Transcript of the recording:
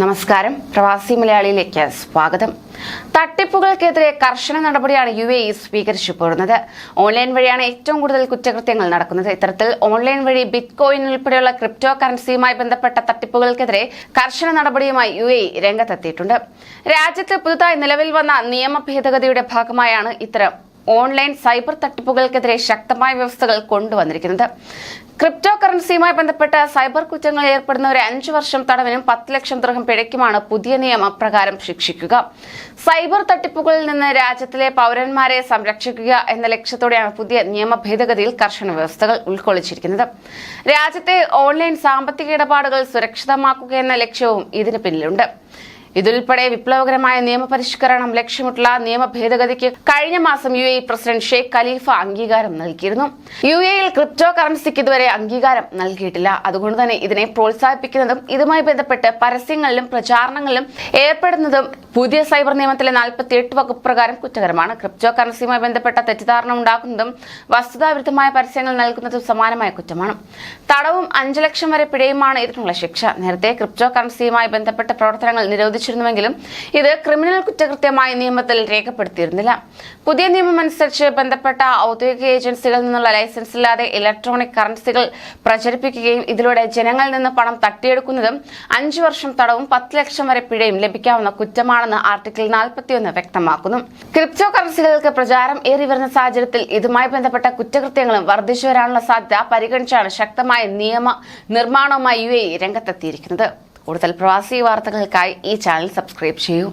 നമസ്കാരം, പ്രവാസി മലയാളിയിലേക്ക് സ്വാഗതം. തട്ടിപ്പുകൾക്കെതിരെ കർശന നടപടിയാണ് UAE സ്വീകരിച്ചു പോരുന്നത്. ഓൺലൈൻ വഴിയാണ് ഏറ്റവും കൂടുതൽ കുറ്റകൃത്യങ്ങൾ നടക്കുന്നത്. ഇത്തരത്തിൽ ഓൺലൈൻ വഴി ബിറ്റ്കോയിൻ ഉൾപ്പെടെയുള്ള ക്രിപ്റ്റോ കറൻസിയുമായി ബന്ധപ്പെട്ട തട്ടിപ്പുകൾക്കെതിരെ കർശന നടപടിയുമായി UAE രംഗത്തെത്തിയിട്ടുണ്ട്. രാജ്യത്ത് പുതുതായി നിലവിൽ വന്ന നിയമ ഭേദഗതിയുടെ ഭാഗമായാണ് ഇത്തരം ഓൺലൈൻ സൈബർ തട്ടിപ്പുകൾക്കെതിരെ ശക്തമായ വ്യവസ്ഥകൾ കൊണ്ടുവന്നിരിക്കുന്നത്. ക്രിപ്റ്റോ കറൻസിയുമായി ബന്ധപ്പെട്ട് സൈബർ കുറ്റങ്ങളിൽ ഏർപ്പെടുന്നവരെ 5 വർഷം തടവിനും 10 ലക്ഷം ദിർഹം പിഴയ്ക്കുമാണ് പുതിയ നിയമപ്രകാരം ശിക്ഷിക്കുക. സൈബർ തട്ടിപ്പുകളിൽ നിന്ന് രാജ്യത്തിലെ പൗരന്മാരെ സംരക്ഷിക്കുക എന്ന ലക്ഷ്യത്തോടെയാണ് പുതിയ നിയമ ഭേദഗതിയിൽ കർശന വ്യവസ്ഥകൾ ഉൾക്കൊള്ളിച്ചിരിക്കുന്നത്. രാജ്യത്തെ ഓൺലൈൻ സാമ്പത്തിക ഇടപാടുകൾ സുരക്ഷിതമാക്കുക എന്ന ലക്ഷ്യവും ഇതിന് പിന്നിലുണ്ട്. ഇതുൾപ്പെടെ വിപ്ലവകരമായ നിയമപരിഷ്കരണം ലക്ഷ്യമിട്ടുള്ള നിയമ ഭേദഗതിക്ക് കഴിഞ്ഞ മാസം UAE പ്രസിഡന്റ് ഷെയ്ഖ് ഖലീഫ അംഗീകാരം നൽകിയിരുന്നു. UAEയിൽ ക്രിപ്റ്റോ കറൻസിക്ക് ഇതുവരെ അംഗീകാരം നൽകിയിട്ടില്ല. അതുകൊണ്ട് തന്നെ ഇതിനെ പ്രോത്സാഹിപ്പിക്കുന്നതും ഇതുമായി ബന്ധപ്പെട്ട് പരസ്യങ്ങളിലും പ്രചാരണങ്ങളിലും ഏർപ്പെടുന്നതും പുതിയ സൈബർ നിയമത്തിലെ 48 വകുപ്പ് പ്രകാരം കുറ്റകരമാണ്. ക്രിപ്റ്റോ കറൻസിയുമായി ബന്ധപ്പെട്ട തെറ്റിദ്ധാരണ ഉണ്ടാക്കുന്നതും വസ്തുതാവിരുദ്ധമായ പരസ്യങ്ങൾ നൽകുന്നതും സമാനമായ കുറ്റമാണ്. തടവും 5 ലക്ഷം വരെ പിഴയുമാണ് ഇതിനുള്ള ശിക്ഷ. നേരത്തെ ക്രിപ്റ്റോ കറൻസിയുമായി ബന്ധപ്പെട്ട പ്രവർത്തനങ്ങൾ നിരോധിച്ചിരുന്നുവെങ്കിലും ഇത് ക്രിമിനൽ കുറ്റകൃത്യമായി നിയമത്തിൽ രേഖപ്പെടുത്തിയിരുന്നില്ല. പുതിയ നിയമം അനുസരിച്ച് ബന്ധപ്പെട്ട ഔദ്യോഗിക ഏജൻസികളിൽ നിന്നുള്ള ലൈസൻസ് ഇല്ലാതെ ഇലക്ട്രോണിക് കറൻസികൾ പ്രചരിപ്പിക്കുകയും ഇതിലൂടെ ജനങ്ങളിൽ നിന്ന് പണം തട്ടിയെടുക്കുന്നതും 5 വർഷം തടവും 10 ലക്ഷം വരെ പിഴയും ലഭിക്കാവുന്ന കുറ്റമാണെന്ന് ആർട്ടിക്കിൾ 41 വ്യക്തമാക്കുന്നു. ക്രിപ്റ്റോ കറൻസികൾക്ക് പ്രചാരം ഏറി വരുന്ന സാഹചര്യത്തിൽ ഇതുമായി ബന്ധപ്പെട്ട കുറ്റകൃത്യങ്ങളും വർദ്ധിച്ചു വരാനുള്ള സാധ്യത പരിഗണിച്ചാണ് ശക്തമായ നിയമ നിർമ്മാണവുമായി UAE രംഗത്തെത്തിയിരിക്കുന്നത്. കൂടുതൽ പ്രവാസി വാർത്തകൾക്കായി ഈ ചാനൽ സബ്സ്ക്രൈബ് ചെയ്യൂ.